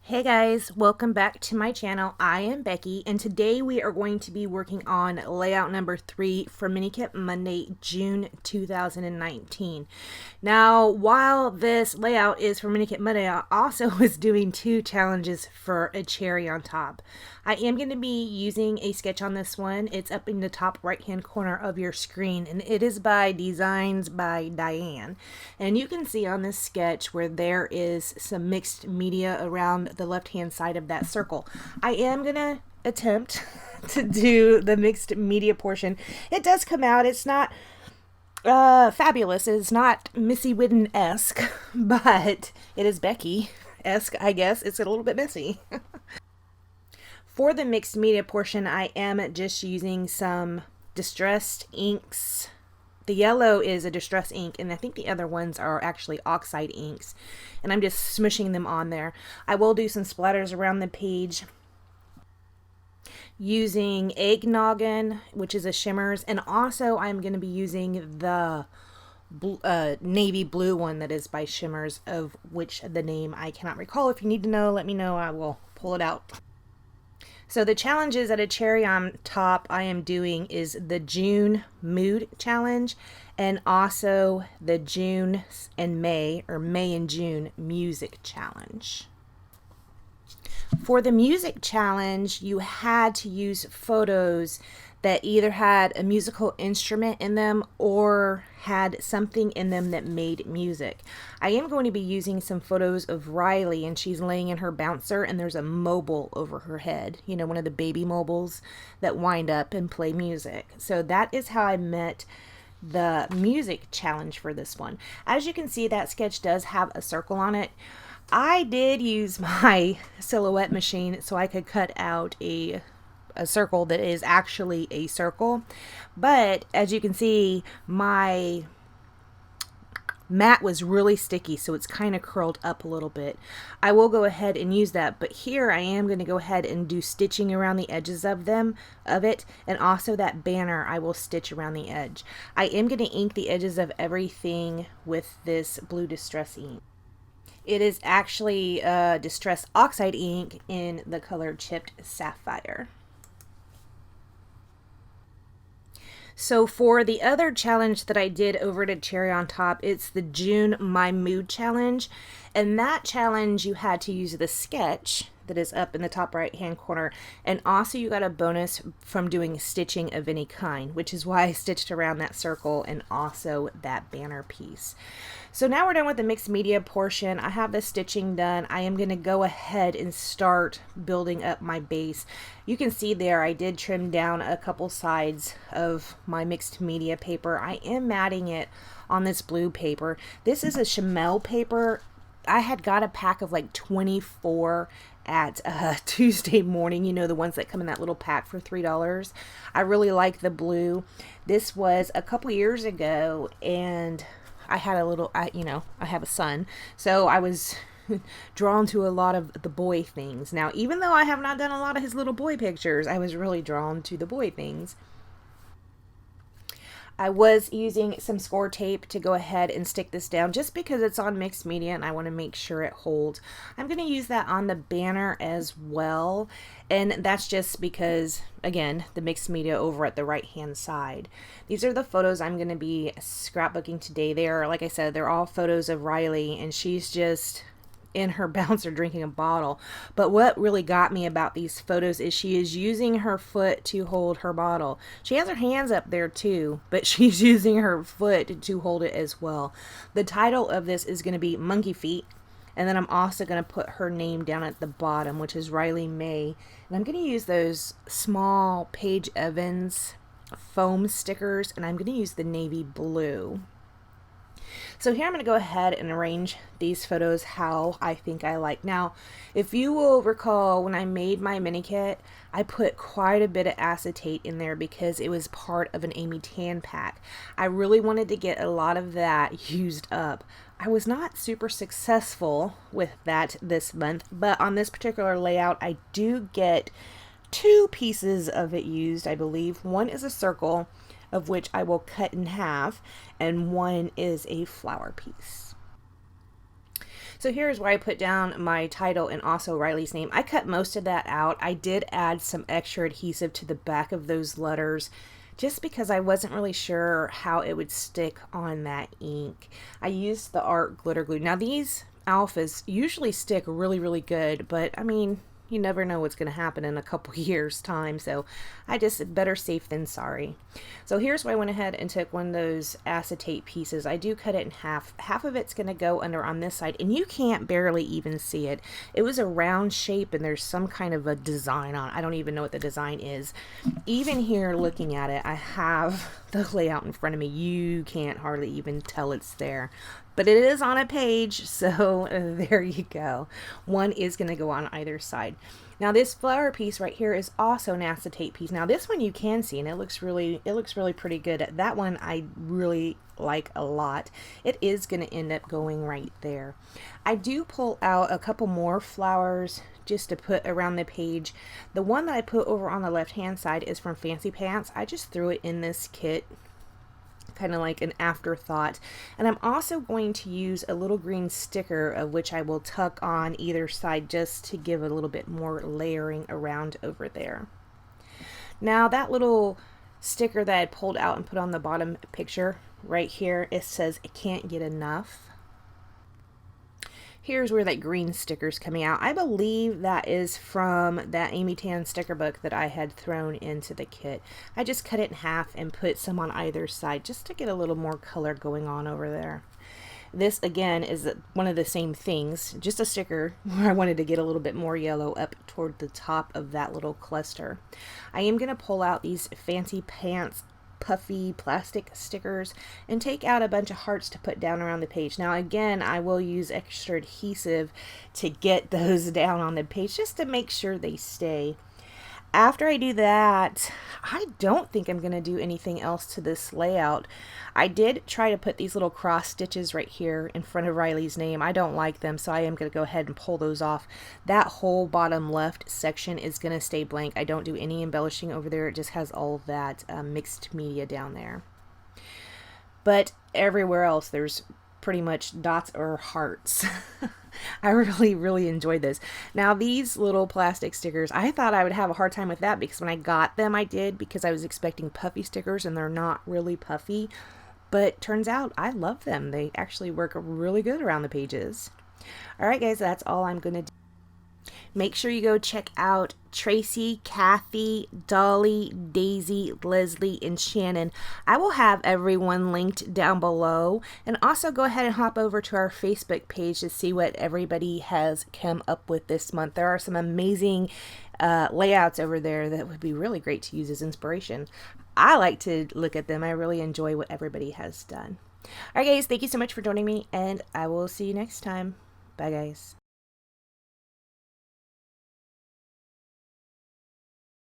Hey guys, welcome back to my channel. I am Becky, and today we are going to be working on layout number 3 for Mini Kit Monday, June 2019. Now, while this layout is for Mini Kit Monday, I also was doing 2 challenges for a cherry on top. I am going to be using a sketch on this one. It's up in the top right hand corner of your screen, and it is by Designs by Diane. And you can see on this sketch where there is some mixed media around the left hand side of that circle. I am going to attempt to do the mixed media portion. It does come out. It's not fabulous. It's not Missy Whidden-esque, but it is Becky-esque, I guess. It's a little bit messy. For the mixed media portion, I am just using some distressed inks. The yellow is a distress ink, and I think the other ones are actually oxide inks, and I'm just smushing them on there. I will do some splatters around the page using Egg Noggin, which is a shimmers, and also I'm going to be using the navy blue one that is by Shimmers, of which the name I cannot recall. If you need to know, let me know. I will pull it out. So the challenges at a cherry on top I am doing is the June Mood Challenge and also the June and May, or May and June Music Challenge. For the Music Challenge, you had to use photos that either had a musical instrument in them or had something in them that made music. I am going to be using some photos of Riley, and she's laying in her bouncer and there's a mobile over her head, you know, one of the baby mobiles that wind up and play music. So that is how I met the music challenge for this one. As you can see, that sketch does have a circle on it. I did use my silhouette machine so I could cut out a circle that is actually a circle, but as you can see, my mat was really sticky, so it's kind of curled up a little bit. I will go ahead and use that, but here I am going to go ahead and do stitching around the edges of it, and also that banner I will stitch around the edge. I am going to ink the edges of everything with this blue distress ink. It is actually distress oxide ink in the color Chipped Sapphire. So for the other challenge that I did over to Cherry on Top, it's the June My Mood Challenge. And that challenge, you had to use the sketch that is up in the top right hand corner, and also you got a bonus from doing stitching of any kind, which is why I stitched around that circle and also that banner piece. So now we're done with the mixed media portion. I have the stitching done. I am going to go ahead and start building up my base. You can see there I did trim down a couple sides of my mixed media paper. I am matting it on this blue paper. This is a Chamel paper. I had got a pack of like 24 at Tuesday morning, you know, the ones that come in that little pack for $3. I really like the blue. This was a couple years ago, and I had a little, you know, I have a son, so I was drawn to a lot of the boy things. Now, even though I have not done a lot of his little boy pictures, I was really drawn to the boy things. I was using some score tape to go ahead and stick this down just because it's on mixed media and I want to make sure it holds. I'm going to use that on the banner as well, and that's just because, again, the mixed media over at the right hand side. These are the photos I'm going to be scrapbooking today. They are, like I said, they're all photos of Riley, and she's just in her bouncer drinking a bottle. But what really got me about these photos is she is using her foot to hold her bottle. She has her hands up there too, but she's using her foot to hold it as well. The title of this is going to be Monkey Feet, and then I'm also going to put her name down at the bottom, which is Riley May, and I'm going to use those small Paige Evans foam stickers, and I'm going to use the navy blue. So here I'm going to go ahead and arrange these photos how I think I like. Now, if you will recall, when I made my mini kit, I put quite a bit of acetate in there because it was part of an Amy Tan pack. I really wanted to get a lot of that used up. I was not super successful with that this month, but on this particular layout, I do get 2 pieces of it used, I believe. One is a circle, of which I will cut in half, and one is a flower piece. So here's where I put down my title and also Riley's name. I cut most of that out. I did add some extra adhesive to the back of those letters just because I wasn't really sure how it would stick on that ink. I used the art glitter glue. Now these alphas usually stick really, really good, but I mean, you never know what's going to happen in a couple years time, so I just better safe than sorry. So here's where I went ahead and took one of those acetate pieces. I do cut it in half. Half of it's going to go under on this side, and you can't barely even see it. It was a round shape, and there's some kind of a design on it. I don't even know what the design is. Even here looking at it, I have the layout in front of me. You can't hardly even tell it's there. But it is on a page, so there you go. One is going to go on either side. Now this flower piece right here is also an acetate piece. Now this one you can see, and it looks really pretty good. That one I really like a lot. It is going to end up going right there. I do pull out a couple more flowers just to put around the page. The one that I put over on the left hand side is from Fancy Pants. I just threw it in this kit, kind of like an afterthought. And I'm also going to use a little green sticker, of which I will tuck on either side just to give a little bit more layering around over there. Now that little sticker that I pulled out and put on the bottom picture right here, it says "I can't get enough." Here's where that green sticker's coming out. I believe that is from that Amy Tan sticker book that I had thrown into the kit. I just cut it in half and put some on either side just to get a little more color going on over there. This again is one of the same things, just a sticker where I wanted to get a little bit more yellow up toward the top of that little cluster. I am going to pull out these Fancy Pants puffy plastic stickers and take out a bunch of hearts to put down around the page. Now again, I will use extra adhesive to get those down on the page just to make sure they stay. After I do that, I don't think I'm going to do anything else to this layout. I did try to put these little cross stitches right here in front of Riley's name. I don't like them, so I am going to go ahead and pull those off. That whole bottom left section is going to stay blank. I don't do any embellishing over there. It just has all of that mixed media down there. But everywhere else, there's pretty much dots or hearts. I really enjoyed this. Now these little plastic stickers, I thought I would have a hard time with that because when I got them I did, because I was expecting puffy stickers and they're not really puffy, but turns out I love them. They actually work really good around the pages. Alright guys, that's all I'm gonna do. Make sure you go check out Traci, Kathy, Dollie, Daisy, Leslie, and Shannon. I will have everyone linked down below. And also go ahead and hop over to our Facebook page to see what everybody has come up with this month. There are some amazing layouts over there that would be really great to use as inspiration. I like to look at them. I really enjoy what everybody has done. Alright guys, thank you so much for joining me, and I will see you next time. Bye guys.